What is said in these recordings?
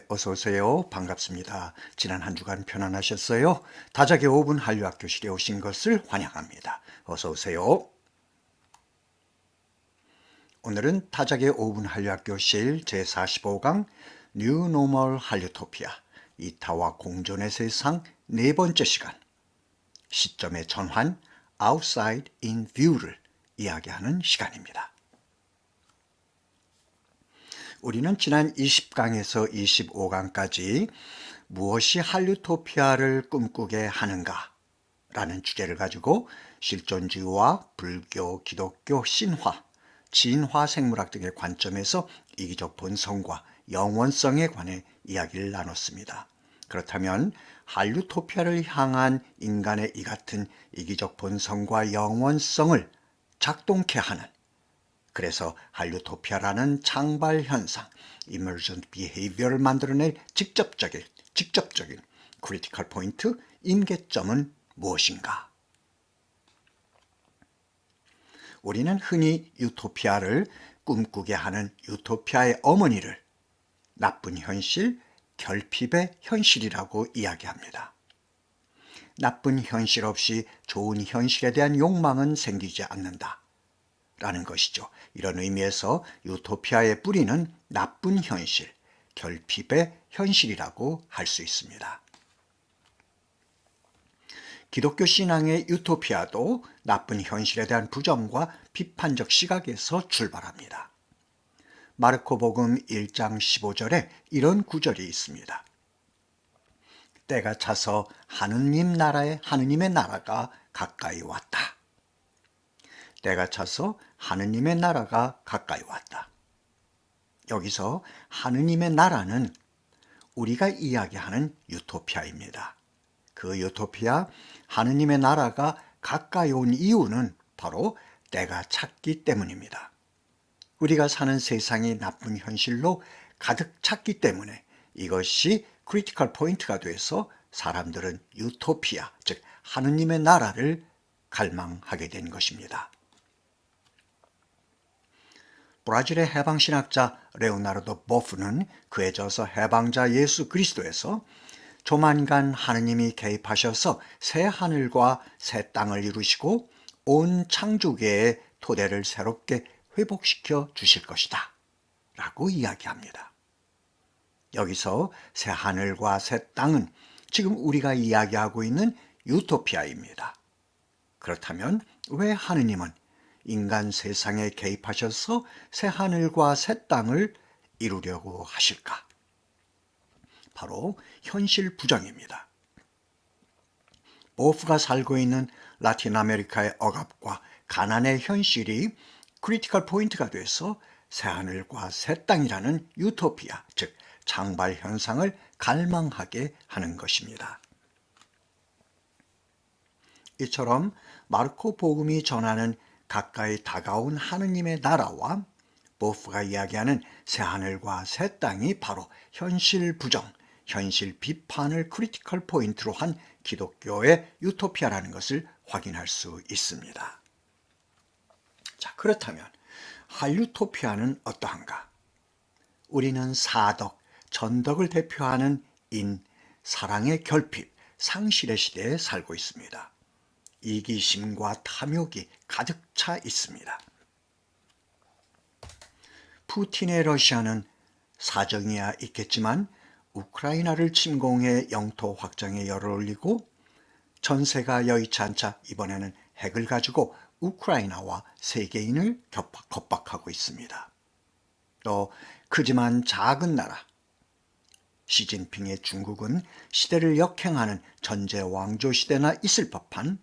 어서 오세요. 반갑습니다. 지난 한 주간 편안하셨어요? 다작의 5분 한류학교실에 오신 것을 환영합니다. 어서 오세요. 오늘은 다작의 5분 한류학교실 제45강 뉴 노멀 한류토피아 이타와 공존의 세상 네 번째 시간 시점의 전환 Outside in View를 이야기하는 시간입니다. 우리는 지난 20강에서 25강까지 무엇이 한류토피아를 꿈꾸게 하는가 라는 주제를 가지고 실존주의와 불교, 기독교, 신화, 진화 생물학 등의 관점에서 이기적 본성과 영원성에 관해 이야기를 나눴습니다. 그렇다면 한류토피아를 향한 인간의 이 같은 이기적 본성과 영원성을 작동케 하는, 그래서 한류토피아라는 창발 현상, emergent behavior를 만들어낼 직접적인 크리티컬 포인트, 임계점은 무엇인가? 우리는 흔히 유토피아를 꿈꾸게 하는 유토피아의 어머니를 나쁜 현실, 결핍의 현실이라고 이야기합니다. 나쁜 현실 없이 좋은 현실에 대한 욕망은 생기지 않는다 라는 것이죠. 이런 의미에서 유토피아의 뿌리는 나쁜 현실, 결핍의 현실이라고 할 수 있습니다. 기독교 신앙의 유토피아도 나쁜 현실에 대한 부정과 비판적 시각에서 출발합니다. 마르코복음 1장 15절에 이런 구절이 있습니다. 때가 차서 하느님의 나라가 가까이 왔다. 때가 차서 하느님의 나라가 가까이 왔다. 여기서 하느님의 나라는 우리가 이야기하는 유토피아입니다. 그 유토피아, 하느님의 나라가 가까이 온 이유는 바로 때가 찼기 때문입니다. 우리가 사는 세상이 나쁜 현실로 가득 찼기 때문에 이것이 크리티컬 포인트가 돼서 사람들은 유토피아, 즉 하느님의 나라를 갈망하게 된 것입니다. 브라질의 해방신학자 레오나르도 보프는 그에 져서 해방자 예수 그리스도에서 조만간 하느님이 개입하셔서 새 하늘과 새 땅을 이루시고 온 창조계의 토대를 새롭게 회복시켜 주실 것이다 라고 이야기합니다. 여기서 새 하늘과 새 땅은 지금 우리가 이야기하고 있는 유토피아입니다. 그렇다면 왜 하느님은 인간 세상에 개입하셔서 새 하늘과 새 땅을 이루려고 하실까? 바로 현실 부정입니다. 보프가 살고 있는 라틴 아메리카의 억압과 가난의 현실이 크리티컬 포인트가 돼서 새 하늘과 새 땅이라는 유토피아, 즉 창발 현상을 갈망하게 하는 것입니다. 이처럼 마르코 복음이 전하는 가까이 다가온 하느님의 나라와 보프가 이야기하는 새 하늘과 새 땅이 바로 현실 부정, 현실 비판을 크리티컬 포인트로 한 기독교의 유토피아라는 것을 확인할 수 있습니다. 자, 그렇다면 한류토피아는 어떠한가? 우리는 사덕, 전덕을 대표하는 사랑의 결핍, 상실의 시대에 살고 있습니다. 이기심과 탐욕이 가득 차 있습니다. 푸틴의 러시아는 사정이야 있겠지만 우크라이나를 침공해 영토 확장에 열을 올리고 전세가 여의치 않자 이번에는 핵을 가지고 우크라이나와 세계인을 겁박하고 있습니다. 또 크지만 작은 나라 시진핑의 중국은 시대를 역행하는 전제 왕조 시대나 있을 법한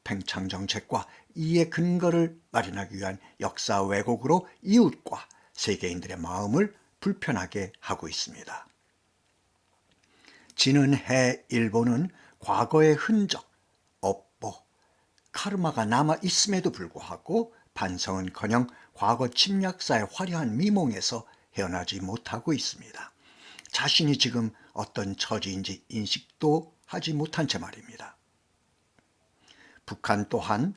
팽창 정책과 이의 근거를 마련하기 위한 역사 왜곡으로 이웃과 세계인들의 마음을 불편하게 하고 있습니다. 지는 해 일본은 과거의 흔적, 업보, 카르마가 남아 있음에도 불구하고 반성은커녕 과거 침략사의 화려한 미몽에서 헤어나지 못하고 있습니다. 자신이 지금 어떤 처지인지 인식도 하지 못한 채 말입니다. 북한 또한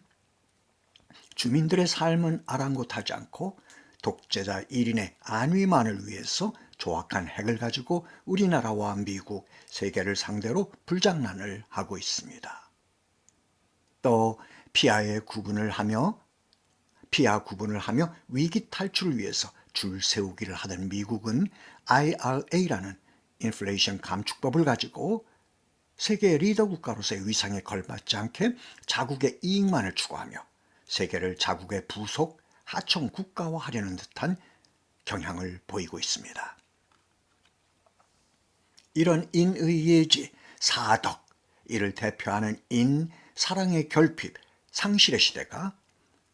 주민들의 삶은 아랑곳하지 않고 독재자 1인의 안위만을 위해서 조악한 핵을 가지고 우리나라와 미국, 세계를 상대로 불장난을 하고 있습니다. 또 피아 구분을 하며 위기 탈출을 위해서 줄 세우기를 하던 미국은 IRA라는 인플레이션 감축법을 가지고 세계 리더 국가로서의 위상에 걸맞지 않게 자국의 이익만을 추구하며 세계를 자국의 부속 하청 국가화하려는 듯한 경향을 보이고 있습니다. 이런 인의 예지, 사덕, 이를 대표하는 인, 사랑의 결핍, 상실의 시대가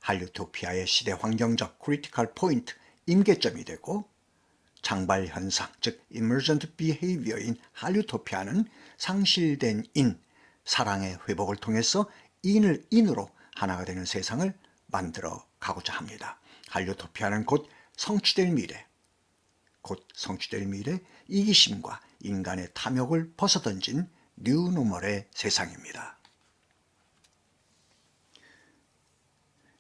할리우토피아의 시대 환경적 크리티컬 포인트, 임계점이 되고 장발 현상, 즉 emergent behavior인 할리우토피아는 상실된 인, 사랑의 회복을 통해서 인을 인으로 하나가 되는 세상을 만들어 가고자 합니다. 할리우토피아는 곧 성취될 미래, 이기심과 인간의 탐욕을 벗어던진 뉴노멀의 세상입니다.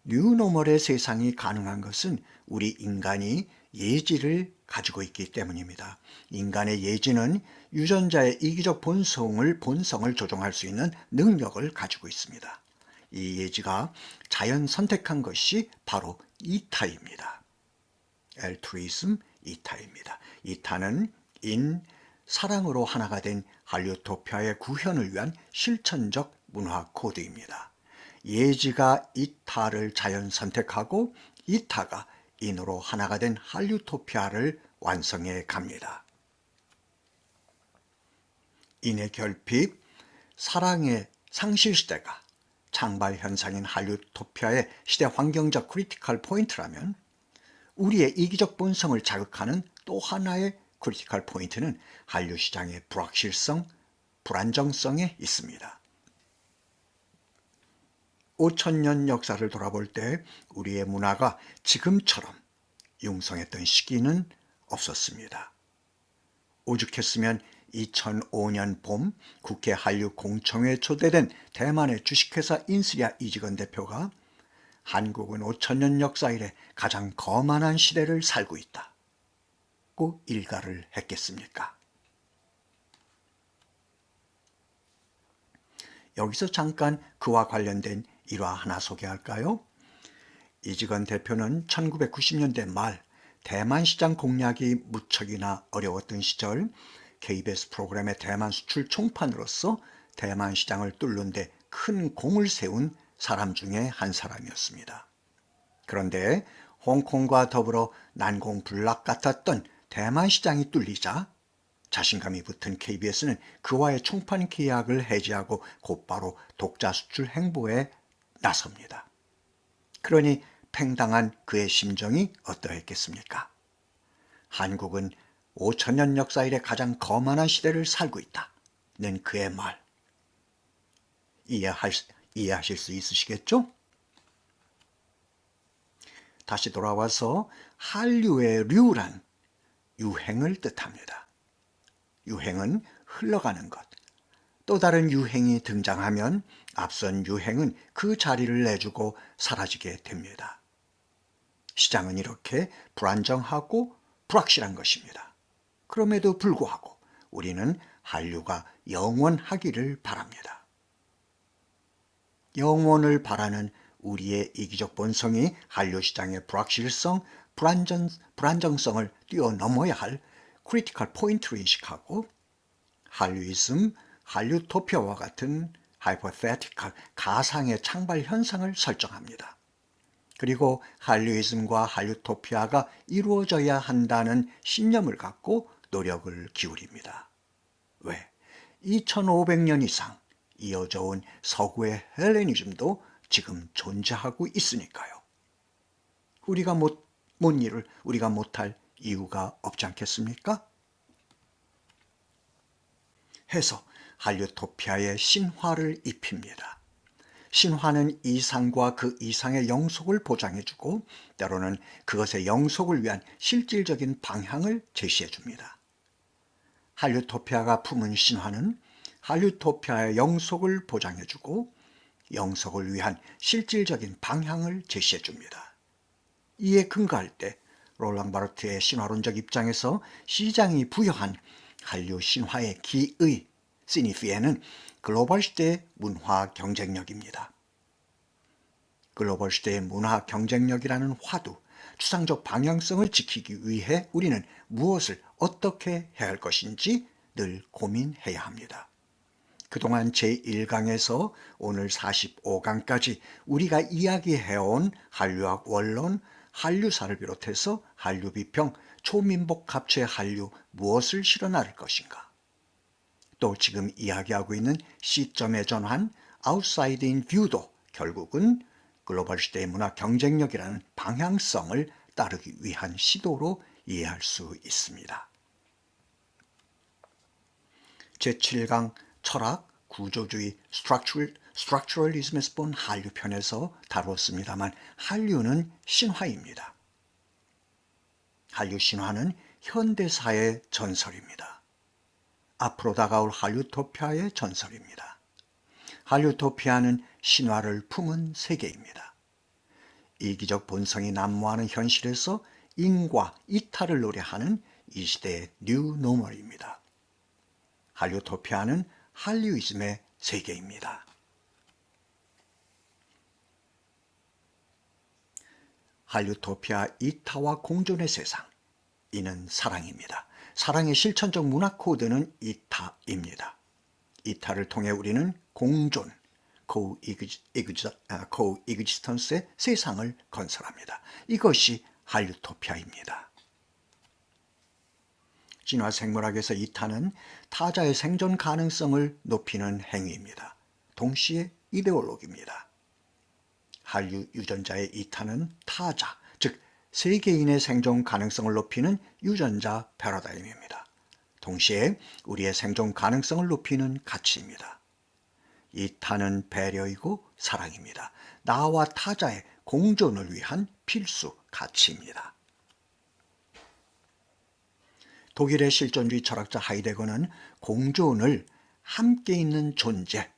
뉴노멀의 세상이 가능한 것은 우리 인간이 예지를 가지고 있기 때문입니다. 인간의 예지는 유전자의 이기적 본성을 조종할 수 있는 능력을 가지고 있습니다. 이 예지가 자연 선택한 것이 바로 이타입니다. 엘트루이즘 이타입니다. 이타는 사랑으로 하나가 된 할리우토피아의 구현을 위한 실천적 문화 코드입니다. 예지가 이타를 자연 선택하고 이타가 인으로 하나가 된 할리우토피아를 완성해 갑니다. 인의 결핍, 사랑의 상실 시대가 장발 현상인 할리우토피아의 시대 환경적 크리티컬 포인트라면 우리의 이기적 본성을 자극하는 또 하나의 크리티컬 포인트는 한류 시장의 불확실성, 불안정성에 있습니다. 5,000년 역사를 돌아볼 때 우리의 문화가 지금처럼 융성했던 시기는 없었습니다. 오죽했으면 2005년 봄 국회 한류 공청회에 초대된 대만의 주식회사 인스리아 이직원 대표가 한국은 5,000년 역사 이래 가장 거만한 시대를 살고 있다고 일가를 했겠습니까? 여기서 잠깐 그와 관련된 일화 하나 소개할까요? 이직원 대표는 1990년대 말 대만 시장 공략이 무척이나 어려웠던 시절 KBS 프로그램의 대만 수출 총판으로서 대만 시장을 뚫는 데 큰 공을 세운 사람 중에 한 사람이었습니다. 그런데 홍콩과 더불어 난공불락 같았던 대만 시장이 뚫리자 자신감이 붙은 KBS는 그와의 총판 계약을 해지하고 곧바로 독자 수출 행보에 나섭니다. 그러니 팽당한 그의 심정이 어떠했겠습니까? 한국은 5,000년 역사 이래 가장 거만한 시대를 살고 있다는 그의 말. 이해하실 수 있으시겠죠? 다시 돌아와서 한류의 류란 유행을 뜻합니다. 유행은 흘러가는 것. 또 다른 유행이 등장하면 앞선 유행은 그 자리를 내주고 사라지게 됩니다. 시장은 이렇게 불안정하고 불확실한 것입니다. 그럼에도 불구하고 우리는 한류가 영원하기를 바랍니다. 영원을 바라는 우리의 이기적 본성이 한류 시장의 불확실성, 불안정성을 뛰어넘어야 할 크리티컬 포인트를 인식하고 한류이즘, 할리우토피아와 같은 하이포테티컬 가상의 창발 현상을 설정합니다. 그리고 한류이즘과 할리우토피아가 이루어져야 한다는 신념을 갖고 노력을 기울입니다. 왜? 2500년 이상 이어져 온 서구의 헬레니즘도 지금 존재하고 있으니까요. 우리가 못할 이유가 없지 않겠습니까? 해서 할리우토피아의 신화를 입힙니다. 신화는 이상과 그 이상의 영속을 보장해주고 때로는 그것의 영속을 위한 실질적인 방향을 제시해줍니다. 할리우토피아가 품은 신화는 할리우토피아의 영속을 보장해주고 영속을 위한 실질적인 방향을 제시해줍니다. 이에 근거할 때 롤랑 바르트의 신화론적 입장에서 시장이 부여한 한류 신화의 기의 시니피에는 글로벌 시대의 문화 경쟁력입니다. 글로벌 시대의 문화 경쟁력이라는 화두, 추상적 방향성을 지키기 위해 우리는 무엇을 어떻게 해야 할 것인지 늘 고민해야 합니다. 그동안 제1강에서 오늘 45강까지 우리가 이야기해온 한류학 원론, 한류사를 비롯해서 한류 비평, 초민복 갑체의 한류 무엇을 실어 나를 것인가? 또 지금 이야기하고 있는 시점의 전환, 아웃사이드 인 뷰도 결국은 글로벌 시대의 문화 경쟁력이라는 방향성을 따르기 위한 시도로 이해할 수 있습니다. 제7강 철학, 구조주의, 스트럭처럴리즘에서 본 한류 편에서 다루었습니다만 한류는 신화입니다. 한류 신화는 현대사의 전설입니다. 앞으로 다가올 한류토피아의 전설입니다. 한류토피아는 신화를 품은 세계입니다. 이기적 본성이 난무하는 현실에서 인과 이탈을 노래하는 이 시대의 뉴 노멀입니다. 한류토피아는 한류이즘의 세계입니다. 한류토피아 이타와 공존의 세상, 이는 사랑입니다. 사랑의 실천적 문화 코드는 이타입니다. 이타를 통해 우리는 공존, 코이그지스턴스의 세상을 건설합니다. 이것이 한류토피아입니다. 진화생물학에서 이타는 타자의 생존 가능성을 높이는 행위입니다. 동시에 이데올로기입니다. 한류 유전자의 이타는 타자, 즉 세계인의 생존 가능성을 높이는 유전자 패러다임입니다. 동시에 우리의 생존 가능성을 높이는 가치입니다. 이타는 배려이고 사랑입니다. 나와 타자의 공존을 위한 필수 가치입니다. 독일의 실존주의 철학자 하이데거는 공존을 함께 있는 존재,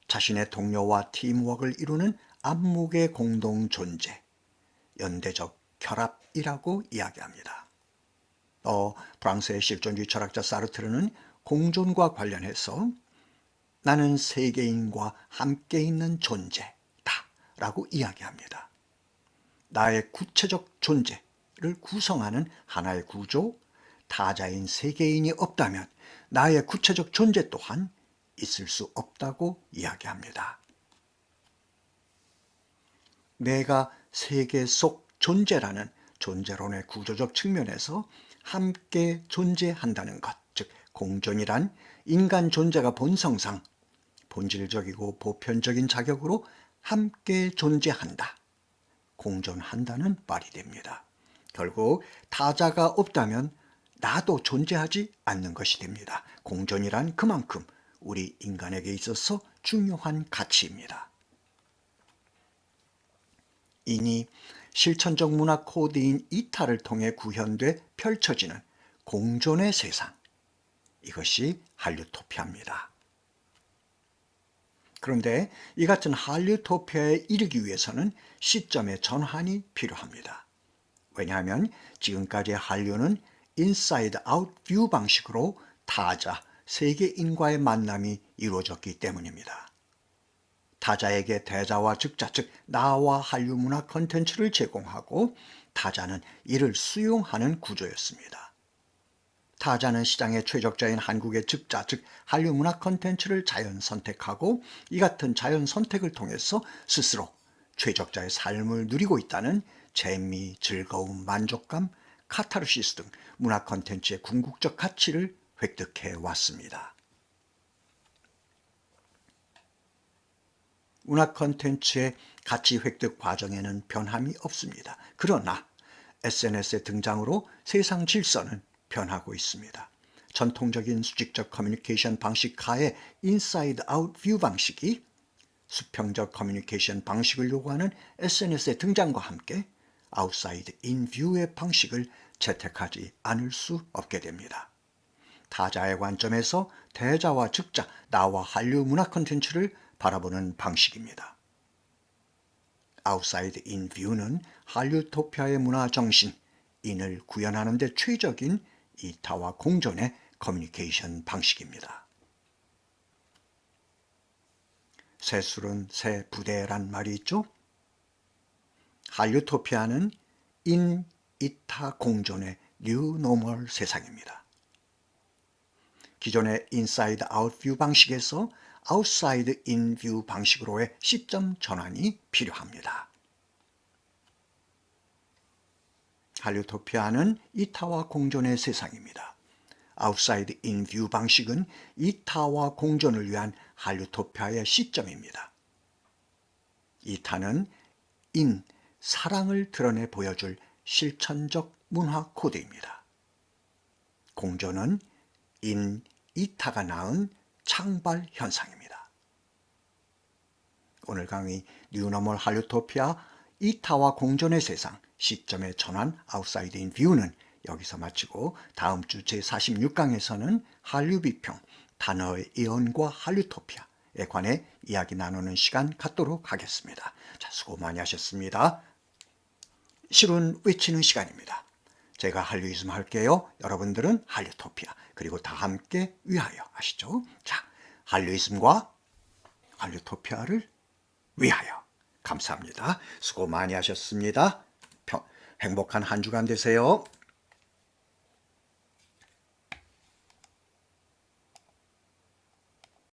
자신의 동료와 팀워크를 이루는 암묵의 공동 존재, 연대적 결합이라고 이야기합니다. 프랑스의 실존주의 철학자 사르트르는 공존과 관련해서 나는 세계인과 함께 있는 존재다 라고 이야기합니다. 나의 구체적 존재를 구성하는 하나의 구조, 타자인 세계인이 없다면 나의 구체적 존재 또한 있을 수 없다고 이야기합니다. 내가 세계 속 존재라는 존재론의 구조적 측면에서 함께 존재한다는 것, 즉 공존이란 인간 존재가 본성상 본질적이고 보편적인 자격으로 함께 존재한다, 공존한다는 말이 됩니다. 결국 타자가 없다면 나도 존재하지 않는 것이 됩니다. 공존이란 그만큼 우리 인간에게 있어서 중요한 가치입니다. 이니 실천적 문화 코드인 이타를 통해 구현돼 펼쳐지는 공존의 세상, 이것이 한류토피아입니다. 그런데 이 같은 한류토피아에 이르기 위해서는 시점의 전환이 필요합니다. 왜냐하면 지금까지의 한류는 인사이드 아웃 뷰 방식으로 타자, 세계인과의 만남이 이루어졌기 때문입니다. 타자에게 대자와 즉자, 즉 나와 한류 문화 콘텐츠를 제공하고 타자는 이를 수용하는 구조였습니다. 타자는 시장의 최적자인 한국의 즉자, 즉 한류 문화 콘텐츠를 자연 선택하고 이 같은 자연 선택을 통해서 스스로 최적자의 삶을 누리고 있다는 재미, 즐거움, 만족감, 카타르시스 등 문화 콘텐츠의 궁극적 가치를 획득해 왔습니다. 문화 콘텐츠의 가치 획득 과정에는 변함이 없습니다. 그러나 SNS의 등장으로 세상 질서는 변하고 있습니다. 전통적인 수직적 커뮤니케이션 방식 하에 인사이드 아웃 뷰 방식이 수평적 커뮤니케이션 방식을 요구하는 SNS의 등장과 함께 아웃사이드 인 뷰의 방식을 채택하지 않을 수 없게 됩니다. 타자의 관점에서 대자와 즉자, 나와 한류 문화 콘텐츠를 바라보는 방식입니다. 아웃사이드 인 뷰는 한류토피아의 문화 정신, 인을 구현하는 데 최적인 이타와 공존의 커뮤니케이션 방식입니다. 새술은 새 부대란 말이 있죠. 할리토피아는 인, 이타 공존의 뉴 노멀 세상입니다. 기존의 인사이드 아웃 뷰 방식에서 아웃사이드 인 뷰 방식으로의 시점 전환이 필요합니다. 할리토피아는 이타와 공존의 세상입니다. 아웃사이드 인 뷰 방식은 이타와 공존을 위한 할리토피아의 시점입니다. 이타는 인, 사랑을 드러내 보여줄 실천적 문화 코드입니다. 공존은 인, 이타가 낳은 창발 현상입니다. 오늘 강의 뉴노멀 할리토피아 이타와 공존의 세상 시점의 전환 아웃사이드 인 뷰는 여기서 마치고 다음 주 제46강에서는 한류 비평 단어의 이언과 할리토피아에 관해 이야기 나누는 시간 갖도록 하겠습니다. 자, 수고 많이 하셨습니다. 실은 외치는 시간입니다. 제가 한류이즘 할게요. 여러분들은 할리토피아 그리고 다 함께 위하여 아시죠? 자, 한류이즘과 할리토피아를 위하여. 감사합니다. 수고 많이 하셨습니다. 행복한 한 주간 되세요.